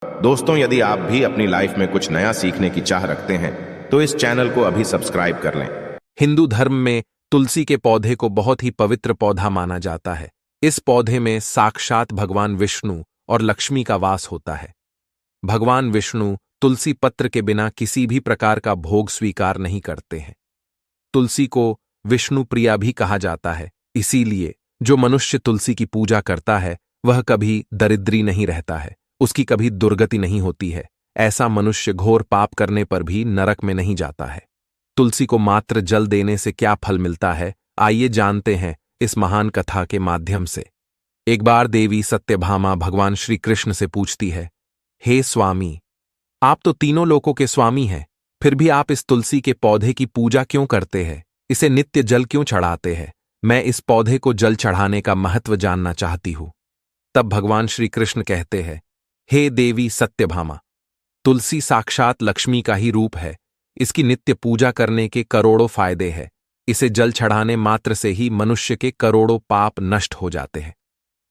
दोस्तों, यदि आप भी अपनी लाइफ में कुछ नया सीखने की चाह रखते हैं तो इस चैनल को अभी सब्सक्राइब कर लें। हिंदू धर्म में तुलसी के पौधे को बहुत ही पवित्र पौधा माना जाता है। इस पौधे में साक्षात भगवान विष्णु और लक्ष्मी का वास होता है। भगवान विष्णु तुलसी पत्र के बिना किसी भी प्रकार का भोग स्वीकार नहीं करते हैं। तुलसी को विष्णु प्रिया भी कहा जाता है, इसीलिए जो मनुष्य तुलसी की पूजा करता है वह कभी दरिद्री नहीं रहता है, उसकी कभी दुर्गति नहीं होती है। ऐसा मनुष्य घोर पाप करने पर भी नरक में नहीं जाता है। तुलसी को मात्र जल देने से क्या फल मिलता है, आइए जानते हैं इस महान कथा के माध्यम से। एक बार देवी सत्यभामा भगवान श्री कृष्ण से पूछती है, हे स्वामी, आप तो तीनों लोकों के स्वामी हैं, फिर भी आप इस तुलसी के पौधे की पूजा क्यों करते हैं? इसे नित्य जल क्यों चढ़ाते हैं? मैं इस पौधे को जल चढ़ाने का महत्व जानना चाहती हूं। तब भगवान श्री कृष्ण कहते हैं, हे देवी सत्यभामा, तुलसी साक्षात लक्ष्मी का ही रूप है। इसकी नित्य पूजा करने के करोड़ों फायदे हैं। इसे जल चढ़ाने मात्र से ही मनुष्य के करोड़ों पाप नष्ट हो जाते हैं।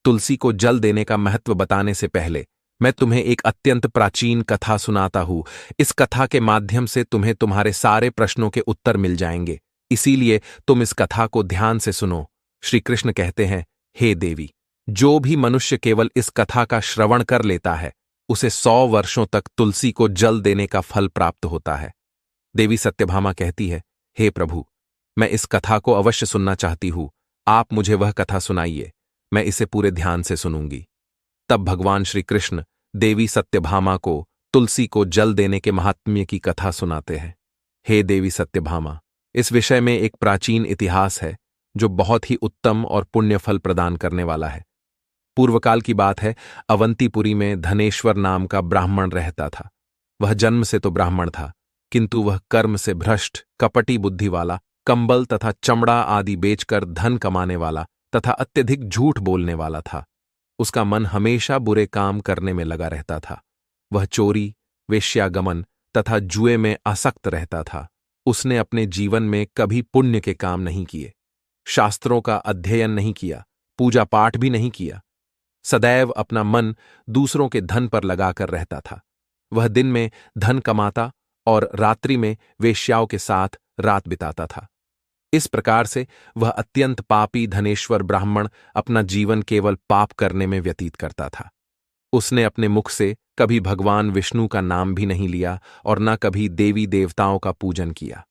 तुलसी को जल देने का महत्व बताने से पहले मैं तुम्हें एक अत्यंत प्राचीन कथा सुनाता हूं। इस कथा के माध्यम से तुम्हें तुम्हारे सारे प्रश्नों के उत्तर मिल जाएंगे, इसीलिए तुम इस कथा को ध्यान से सुनो। श्री कृष्ण कहते हैं, हे देवी, जो भी मनुष्य केवल इस कथा का श्रवण कर लेता है उसे 100 वर्षों तक तुलसी को जल देने का फल प्राप्त होता है। देवी सत्यभामा कहती है, हे प्रभु, मैं इस कथा को अवश्य सुनना चाहती हूं। आप मुझे वह कथा सुनाइए, मैं इसे पूरे ध्यान से सुनूंगी। तब भगवान श्री कृष्ण देवी सत्यभामा को तुलसी को जल देने के महात्म्य की कथा सुनाते हैं। हे देवी सत्यभामा, इस विषय में एक प्राचीन इतिहास है जो बहुत ही उत्तम और पुण्य फल प्रदान करने वाला है। पूर्वकाल की बात है, अवंतीपुरी में धनेश्वर नाम का ब्राह्मण रहता था। वह जन्म से तो ब्राह्मण था, किंतु वह कर्म से भ्रष्ट, कपटी बुद्धि वाला, कंबल तथा चमड़ा आदि बेचकर धन कमाने वाला तथा अत्यधिक झूठ बोलने वाला था। उसका मन हमेशा बुरे काम करने में लगा रहता था। वह चोरी, वेश्यागमन तथा जुए में आसक्त रहता था। उसने अपने जीवन में कभी पुण्य के काम नहीं किए, शास्त्रों का अध्ययन नहीं किया, पूजा पाठ भी नहीं किया। सदैव अपना मन दूसरों के धन पर लगाकर रहता था। वह दिन में धन कमाता और रात्रि में वेश्याओं के साथ रात बिताता था। इस प्रकार से वह अत्यंत पापी धनेश्वर ब्राह्मण अपना जीवन केवल पाप करने में व्यतीत करता था। उसने अपने मुख से कभी भगवान विष्णु का नाम भी नहीं लिया और न कभी देवी देवताओं का पूजन किया।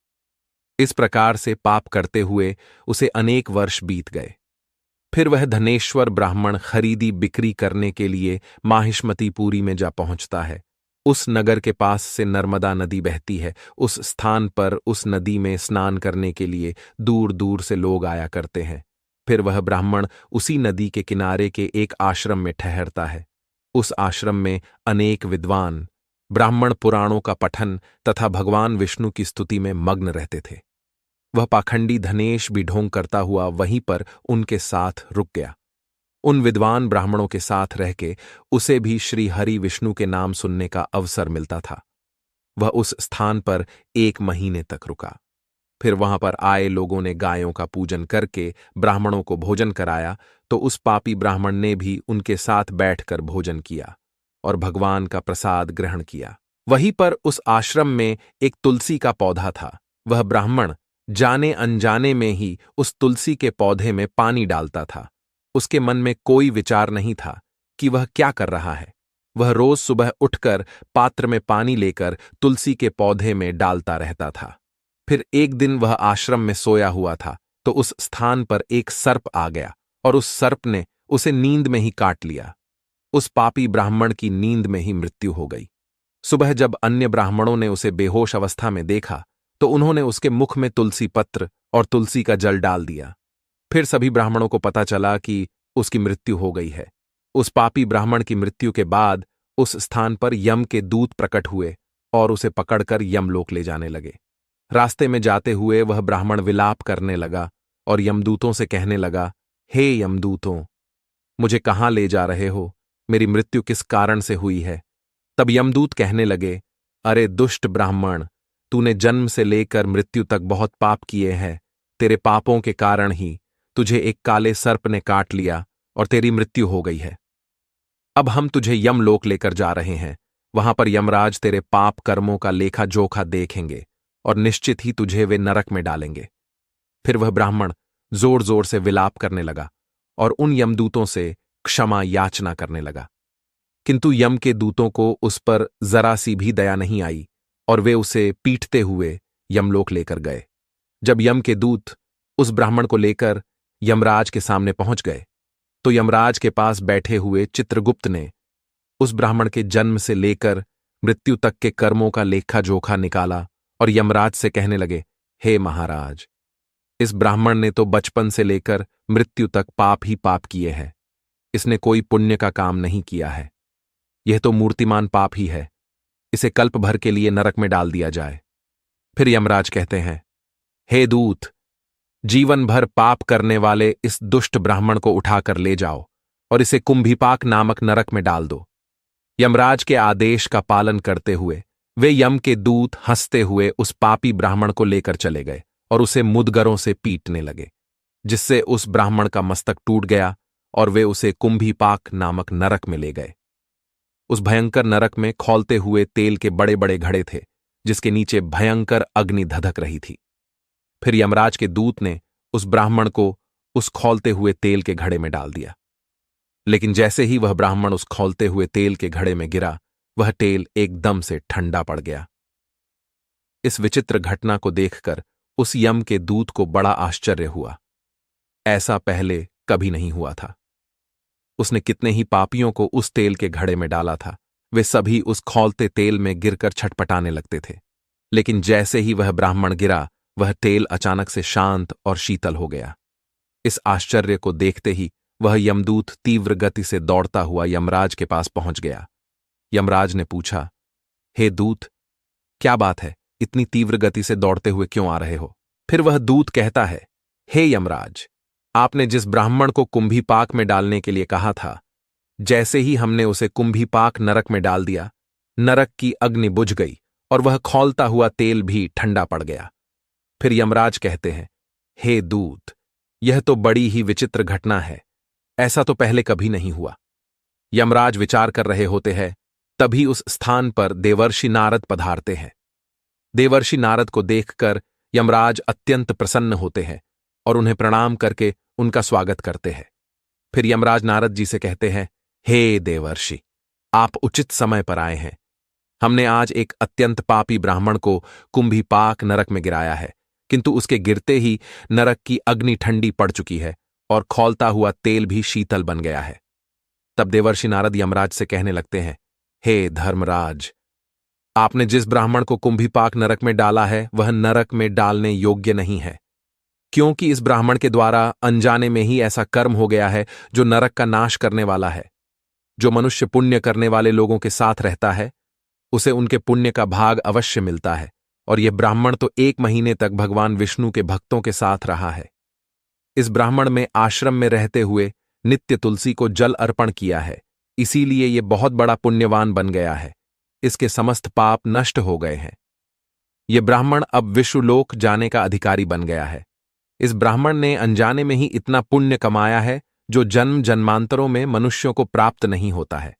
इस प्रकार से पाप करते हुए उसे अनेक वर्ष बीत गए। फिर वह धनेश्वर ब्राह्मण खरीदी बिक्री करने के लिए माहिष्मतीपुरी में जा पहुंचता है। उस नगर के पास से नर्मदा नदी बहती है। उस स्थान पर उस नदी में स्नान करने के लिए दूर दूर से लोग आया करते हैं। फिर वह ब्राह्मण उसी नदी के किनारे के एक आश्रम में ठहरता है। उस आश्रम में अनेक विद्वान ब्राह्मण पुराणों का पठन तथा भगवान विष्णु की स्तुति में मग्न रहते थे। वह पाखंडी धनेश भी ढोंग करता हुआ वहीं पर उनके साथ रुक गया। उन विद्वान ब्राह्मणों के साथ रह के उसे भी श्री हरि विष्णु के नाम सुनने का अवसर मिलता था। वह उस स्थान पर 1 महीने तक रुका। फिर वहां पर आए लोगों ने गायों का पूजन करके ब्राह्मणों को भोजन कराया, तो उस पापी ब्राह्मण ने भी उनके साथ बैठकर भोजन किया और भगवान का प्रसाद ग्रहण किया। वहीं पर उस आश्रम में एक तुलसी का पौधा था। वह ब्राह्मण जाने अनजाने में ही उस तुलसी के पौधे में पानी डालता था। उसके मन में कोई विचार नहीं था कि वह क्या कर रहा है। वह रोज सुबह उठकर पात्र में पानी लेकर तुलसी के पौधे में डालता रहता था। फिर एक दिन वह आश्रम में सोया हुआ था तो उस स्थान पर एक सर्प आ गया और उस सर्प ने उसे नींद में ही काट लिया। उस पापी ब्राह्मण की नींद में ही मृत्यु हो गई। सुबह जब अन्य ब्राह्मणों ने उसे बेहोश अवस्था में देखा तो उन्होंने उसके मुख में तुलसी पत्र और तुलसी का जल डाल दिया। फिर सभी ब्राह्मणों को पता चला कि उसकी मृत्यु हो गई है। उस पापी ब्राह्मण की मृत्यु के बाद उस स्थान पर यम के दूत प्रकट हुए और उसे पकड़कर यमलोक ले जाने लगे। रास्ते में जाते हुए वह ब्राह्मण विलाप करने लगा और यमदूतों से कहने लगा, हे यमदूतों, मुझे कहाँ ले जा रहे हो? मेरी मृत्यु किस कारण से हुई है? तब यमदूत कहने लगे, अरे दुष्ट ब्राह्मण, तूने जन्म से लेकर मृत्यु तक बहुत पाप किए हैं। तेरे पापों के कारण ही तुझे एक काले सर्प ने काट लिया और तेरी मृत्यु हो गई है। अब हम तुझे यमलोक लेकर जा रहे हैं। वहां पर यमराज तेरे पाप कर्मों का लेखा जोखा देखेंगे और निश्चित ही तुझे वे नरक में डालेंगे। फिर वह ब्राह्मण जोर जोर से विलाप करने लगा और उन यमदूतों से क्षमा याचना करने लगा, किंतु यम के दूतों को उस पर जरा सी भी दया नहीं आई और वे उसे पीटते हुए यमलोक लेकर गए। जब यम के दूत उस ब्राह्मण को लेकर यमराज के सामने पहुंच गए तो यमराज के पास बैठे हुए चित्रगुप्त ने उस ब्राह्मण के जन्म से लेकर मृत्यु तक के कर्मों का लेखा जोखा निकाला और यमराज से कहने लगे, हे महाराज, इस ब्राह्मण ने तो बचपन से लेकर मृत्यु तक पाप ही पाप किए हैं। इसने कोई पुण्य का काम नहीं किया है। यह तो मूर्तिमान पाप ही है। इसे कल्प भर के लिए नरक में डाल दिया जाए। फिर यमराज कहते हैं, हे दूत, जीवन भर पाप करने वाले इस दुष्ट ब्राह्मण को उठाकर ले जाओ और इसे कुंभीपाक नामक नरक में डाल दो। यमराज के आदेश का पालन करते हुए वे यम के दूत हंसते हुए उस पापी ब्राह्मण को लेकर चले गए और उसे मुदगरों से पीटने लगे, जिससे उस ब्राह्मण का मस्तक टूट गया और वे उसे कुंभीपाक नामक नरक में ले गए। उस भयंकर नरक में खौलते हुए तेल के बड़े बड़े घड़े थे, जिसके नीचे भयंकर अग्नि धधक रही थी। फिर यमराज के दूत ने उस ब्राह्मण को उस खौलते हुए तेल के घड़े में डाल दिया, लेकिन जैसे ही वह ब्राह्मण उस खौलते हुए तेल के घड़े में गिरा, वह तेल एकदम से ठंडा पड़ गया। इस विचित्र घटना को देखकर उस यम के दूत को बड़ा आश्चर्य हुआ। ऐसा पहले कभी नहीं हुआ था। उसने कितने ही पापियों को उस तेल के घड़े में डाला था, वे सभी उस खौलते तेल में गिरकर छटपटाने लगते थे, लेकिन जैसे ही वह ब्राह्मण गिरा, वह तेल अचानक से शांत और शीतल हो गया। इस आश्चर्य को देखते ही वह यमदूत तीव्र गति से दौड़ता हुआ यमराज के पास पहुंच गया। यमराज ने पूछा, हे दूत, क्या बात है, इतनी तीव्र गति से दौड़ते हुए क्यों आ रहे हो? फिर वह दूत कहता है, हे यमराज, आपने जिस ब्राह्मण को कुंभीपाक में डालने के लिए कहा था, जैसे ही हमने उसे कुंभीपाक नरक में डाल दिया, नरक की अग्नि बुझ गई और वह खौलता हुआ तेल भी ठंडा पड़ गया। फिर यमराज कहते हैं, हे दूत, यह तो बड़ी ही विचित्र घटना है। ऐसा तो पहले कभी नहीं हुआ। यमराज विचार कर रहे होते हैं, तभी उस स्थान पर देवर्षि नारद पधारते हैं। देवर्षि नारद को देखकर यमराज अत्यंत प्रसन्न होते हैं और उन्हें प्रणाम करके उनका स्वागत करते हैं। फिर यमराज नारद जी से कहते हैं, हे देवर्षि, आप उचित समय पर आए हैं। हमने आज एक अत्यंत पापी ब्राह्मण को कुंभीपाक नरक में गिराया है, किंतु उसके गिरते ही नरक की अग्नि ठंडी पड़ चुकी है और खौलता हुआ तेल भी शीतल बन गया है। तब देवर्षि नारद यमराज से कहने लगते हैं, हे धर्मराज, आपने जिस ब्राह्मण को कुंभीपाक नरक में डाला है, वह नरक में डालने योग्य नहीं है, क्योंकि इस ब्राह्मण के द्वारा अनजाने में ही ऐसा कर्म हो गया है जो नरक का नाश करने वाला है। जो मनुष्य पुण्य करने वाले लोगों के साथ रहता है, उसे उनके पुण्य का भाग अवश्य मिलता है, और यह ब्राह्मण तो 1 महीने तक भगवान विष्णु के भक्तों के साथ रहा है। इस ब्राह्मण में आश्रम में रहते हुए नित्य तुलसी को जल अर्पण किया है, इसीलिए यह बहुत बड़ा पुण्यवान बन गया है। इसके समस्त पाप नष्ट हो गए हैं। यह ब्राह्मण अब विश्वलोक जाने का अधिकारी बन गया है। इस ब्राह्मण ने अनजाने में ही इतना पुण्य कमाया है जो जन्म जन्मांतरों में मनुष्यों को प्राप्त नहीं होता है।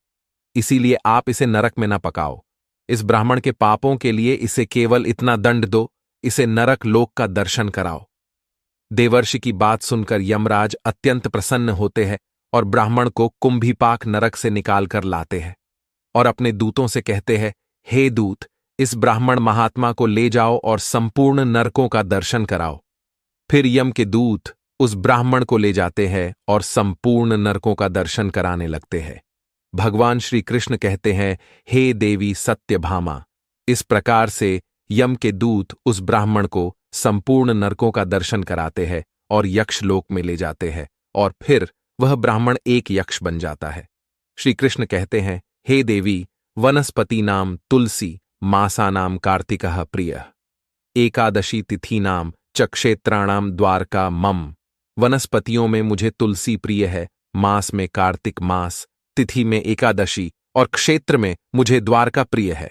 इसीलिए आप इसे नरक में न पकाओ। इस ब्राह्मण के पापों के लिए इसे केवल इतना दंड दो, इसे नरक लोक का दर्शन कराओ। देवर्षि की बात सुनकर यमराज अत्यंत प्रसन्न होते हैं और ब्राह्मण को कुंभीपाक नरक से निकालकर लाते हैं और अपने दूतों से कहते हैं, हे दूत, इस ब्राह्मण महात्मा को ले जाओ और संपूर्ण नरकों का दर्शन कराओ। फिर यम के दूत उस ब्राह्मण को ले जाते हैं और संपूर्ण नरकों का दर्शन कराने लगते हैं। भगवान श्री कृष्ण कहते हैं, हे देवी सत्यभामा, इस प्रकार से यम के दूत उस ब्राह्मण को संपूर्ण नरकों का दर्शन कराते हैं और यक्षलोक में ले जाते हैं, और फिर वह ब्राह्मण एक यक्ष बन जाता है। श्री कृष्ण कहते हैं, हे देवी, वनस्पति नाम तुलसी, मासा नाम कार्तिकः प्रिय, एकादशी तिथि नाम च क्षेत्राणाम द्वारका मम। वनस्पतियों में मुझे तुलसी प्रिय है, मास में कार्तिक मास, तिथि में एकादशी और क्षेत्र में मुझे द्वारका प्रिय है।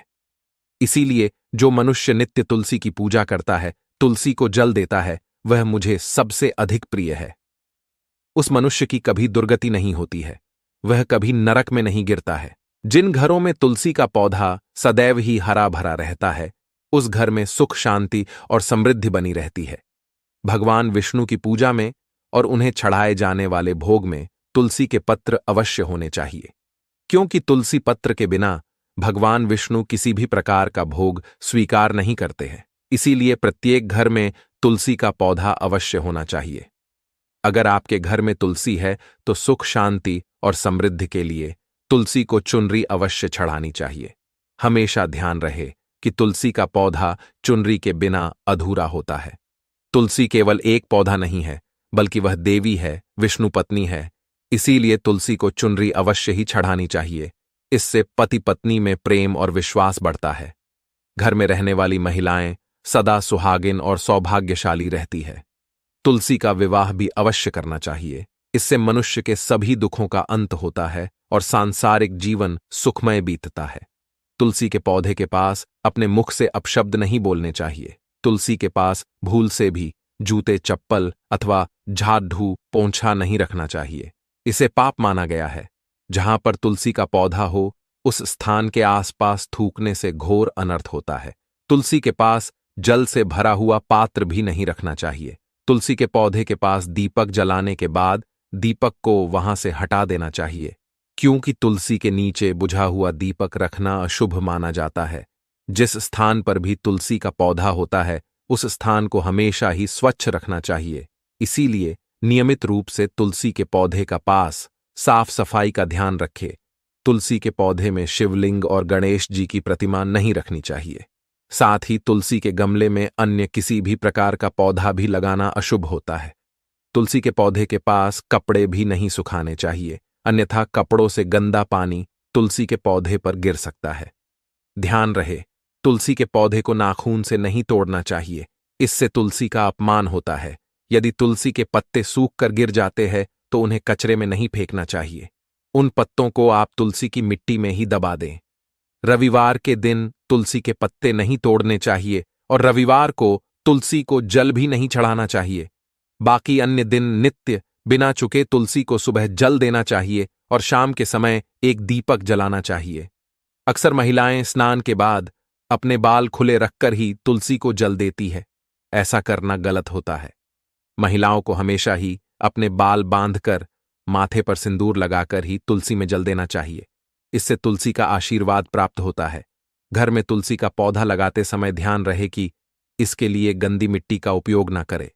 इसीलिए जो मनुष्य नित्य तुलसी की पूजा करता है, तुलसी को जल देता है, वह मुझे सबसे अधिक प्रिय है। उस मनुष्य की कभी दुर्गति नहीं होती है, वह कभी नरक में नहीं गिरता है। जिन घरों में तुलसी का पौधा सदैव ही हरा भरा रहता है, उस घर में सुख, शांति और समृद्धि बनी रहती है। भगवान विष्णु की पूजा में और उन्हें चढ़ाए जाने वाले भोग में तुलसी के पत्र अवश्य होने चाहिए, क्योंकि तुलसी पत्र के बिना भगवान विष्णु किसी भी प्रकार का भोग स्वीकार नहीं करते हैं। इसीलिए प्रत्येक घर में तुलसी का पौधा अवश्य होना चाहिए। अगर आपके घर में तुलसी है तो सुख, शांति और समृद्धि के लिए तुलसी को चुनरी अवश्य चढ़ानी चाहिए। हमेशा ध्यान रहे कि तुलसी का पौधा चुनरी के बिना अधूरा होता है। तुलसी केवल एक पौधा नहीं है, बल्कि वह देवी है, विष्णु पत्नी है। इसीलिए तुलसी को चुनरी अवश्य ही चढ़ानी चाहिए। इससे पति पत्नी में प्रेम और विश्वास बढ़ता है। घर में रहने वाली महिलाएं सदा सुहागिन और सौभाग्यशाली रहती है। तुलसी का विवाह भी अवश्य करना चाहिए। इससे मनुष्य के सभी दुखों का अंत होता है और सांसारिक जीवन सुखमय बीतता है। तुलसी के पौधे के पास अपने मुख से अपशब्द नहीं बोलने चाहिए। तुलसी के पास भूल से भी जूते, चप्पल अथवा झाड़ ढू पोंछा नहीं रखना चाहिए। इसे पाप माना गया है। जहां पर तुलसी का पौधा हो, उस स्थान के आसपास थूकने से घोर अनर्थ होता है। तुलसी के पास जल से भरा हुआ पात्र भी नहीं रखना चाहिए। तुलसी के पौधे के पास दीपक जलाने के बाद दीपक को वहां से हटा देना चाहिए, क्योंकि तुलसी के नीचे बुझा हुआ दीपक रखना अशुभ माना जाता है। जिस स्थान पर भी तुलसी का पौधा होता है, उस स्थान को हमेशा ही स्वच्छ रखना चाहिए। इसीलिए नियमित रूप से तुलसी के पौधे का पास साफ सफाई का ध्यान रखें। तुलसी के पौधे में शिवलिंग और गणेश जी की प्रतिमा नहीं रखनी चाहिए। साथ ही तुलसी के गमले में अन्य किसी भी प्रकार का पौधा भी लगाना अशुभ होता है। तुलसी के पौधे के पास कपड़े भी नहीं सुखाने चाहिए, अन्यथा कपड़ों से गंदा पानी तुलसी के पौधे पर गिर सकता है। ध्यान रहे, तुलसी के पौधे को नाखून से नहीं तोड़ना चाहिए। इससे तुलसी का अपमान होता है। यदि तुलसी के पत्ते सूख कर गिर जाते हैं तो उन्हें कचरे में नहीं फेंकना चाहिए। उन पत्तों को आप तुलसी की मिट्टी में ही दबा दें। रविवार के दिन तुलसी के पत्ते नहीं तोड़ने चाहिए और रविवार को तुलसी को जल भी नहीं चढ़ाना चाहिए। बाकी अन्य दिन नित्य बिना चुके तुलसी को सुबह जल देना चाहिए और शाम के समय एक दीपक जलाना चाहिए। अक्सर महिलाएं स्नान के बाद अपने बाल खुले रखकर ही तुलसी को जल देती है। ऐसा करना गलत होता है। महिलाओं को हमेशा ही अपने बाल बांधकर माथे पर सिंदूर लगाकर ही तुलसी में जल देना चाहिए। इससे तुलसी का आशीर्वाद प्राप्त होता है। घर में तुलसी का पौधा लगाते समय ध्यान रहे कि इसके लिए गंदी मिट्टी का उपयोग न करें।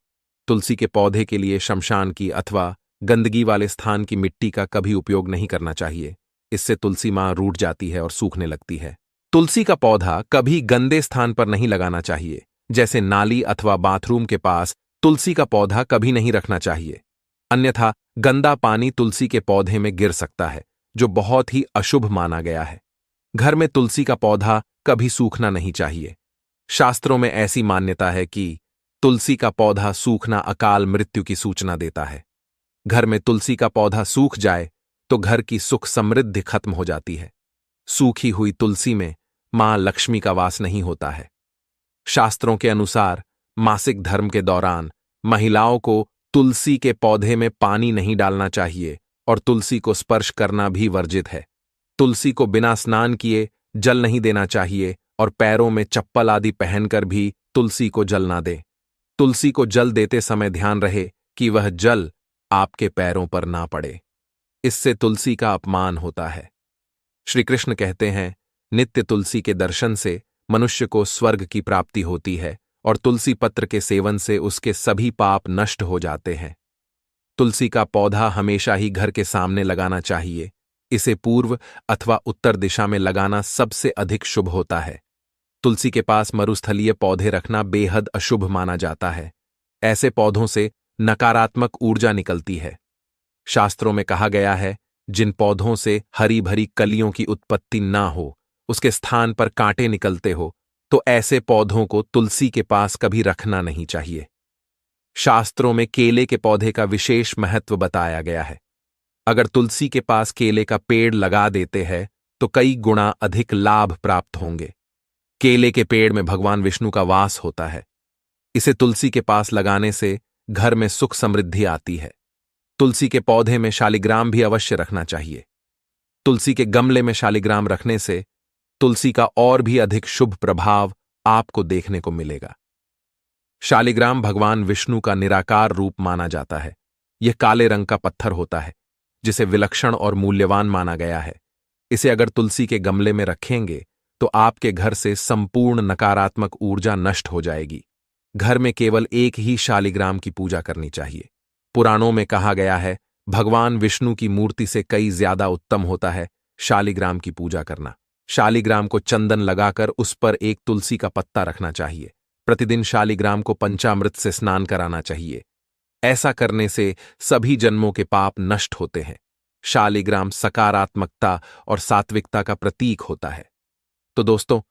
तुलसी के पौधे के लिए शमशान की अथवा गंदगी वाले स्थान की मिट्टी का कभी उपयोग नहीं करना चाहिए। इससे तुलसी मां रूठ जाती है और सूखने लगती है। तुलसी का पौधा कभी गंदे स्थान पर नहीं लगाना चाहिए, जैसे नाली अथवा बाथरूम के पास तुलसी का पौधा कभी नहीं रखना चाहिए। अन्यथा गंदा पानी तुलसी के पौधे में गिर सकता है, जो बहुत ही अशुभ माना गया है। घर में तुलसी का पौधा कभी सूखना नहीं चाहिए। शास्त्रों में ऐसी मान्यता है कि तुलसी का पौधा सूखना अकाल मृत्यु की सूचना देता है। घर में तुलसी का पौधा सूख जाए तो घर की सुख समृद्धि खत्म हो जाती है। सूखी हुई तुलसी में मां लक्ष्मी का वास नहीं होता है। शास्त्रों के अनुसार मासिक धर्म के दौरान महिलाओं को तुलसी के पौधे में पानी नहीं डालना चाहिए और तुलसी को स्पर्श करना भी वर्जित है। तुलसी को बिना स्नान किए जल नहीं देना चाहिए और पैरों में चप्पल आदि पहनकर भी तुलसी को जल ना दे। तुलसी को जल देते समय ध्यान रहे कि वह जल आपके पैरों पर ना पड़े। इससे तुलसी का अपमान होता है। श्री कृष्ण कहते हैं, नित्य तुलसी के दर्शन से मनुष्य को स्वर्ग की प्राप्ति होती है और तुलसी पत्र के सेवन से उसके सभी पाप नष्ट हो जाते हैं। तुलसी का पौधा हमेशा ही घर के सामने लगाना चाहिए। इसे पूर्व अथवा उत्तर दिशा में लगाना सबसे अधिक शुभ होता है। तुलसी के पास मरुस्थलीय पौधे रखना बेहद अशुभ माना जाता है। ऐसे पौधों से नकारात्मक ऊर्जा निकलती है। शास्त्रों में कहा गया है, जिन पौधों से हरी भरी कलियों की उत्पत्ति ना हो, उसके स्थान पर कांटे निकलते हो, तो ऐसे पौधों को तुलसी के पास कभी रखना नहीं चाहिए। शास्त्रों में केले के पौधे का विशेष महत्व बताया गया है। अगर तुलसी के पास केले का पेड़ लगा देते हैं तो कई गुना अधिक लाभ प्राप्त होंगे। केले के पेड़ में भगवान विष्णु का वास होता है। इसे तुलसी के पास लगाने से घर में सुख समृद्धि आती है। तुलसी के पौधे में शालिग्राम भी अवश्य रखना चाहिए। तुलसी के गमले में शालिग्राम रखने से तुलसी का और भी अधिक शुभ प्रभाव आपको देखने को मिलेगा। शालिग्राम भगवान विष्णु का निराकार रूप माना जाता है। यह काले रंग का पत्थर होता है जिसे विलक्षण और मूल्यवान माना गया है। इसे अगर तुलसी के गमले में रखेंगे तो आपके घर से संपूर्ण नकारात्मक ऊर्जा नष्ट हो जाएगी। घर में केवल एक ही शालिग्राम की पूजा करनी चाहिए। पुराणों में कहा गया है, भगवान विष्णु की मूर्ति से कई ज्यादा उत्तम होता है शालिग्राम की पूजा करना। शालिग्राम को चंदन लगाकर उस पर एक तुलसी का पत्ता रखना चाहिए। प्रतिदिन शालिग्राम को पंचामृत से स्नान कराना चाहिए। ऐसा करने से सभी जन्मों के पाप नष्ट होते हैं। शालिग्राम सकारात्मकता और सात्विकता का प्रतीक होता है। तो दोस्तों,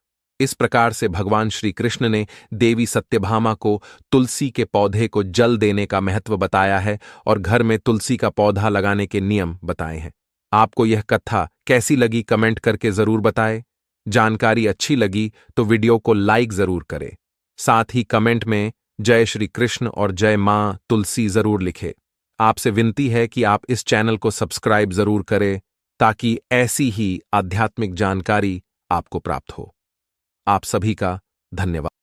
इस प्रकार से भगवान श्री कृष्ण ने देवी सत्यभामा को तुलसी के पौधे को जल देने का महत्व बताया है और घर में तुलसी का पौधा लगाने के नियम बताए हैं। आपको यह कथा कैसी लगी कमेंट करके जरूर बताएं। जानकारी अच्छी लगी तो वीडियो को लाइक जरूर करें। साथ ही कमेंट में जय श्री कृष्ण और जय मां तुलसी जरूर लिखें। आपसे विनती है कि आप इस चैनल को सब्सक्राइब जरूर करें ताकि ऐसी ही आध्यात्मिक जानकारी आपको प्राप्त हो। आप सभी का धन्यवाद।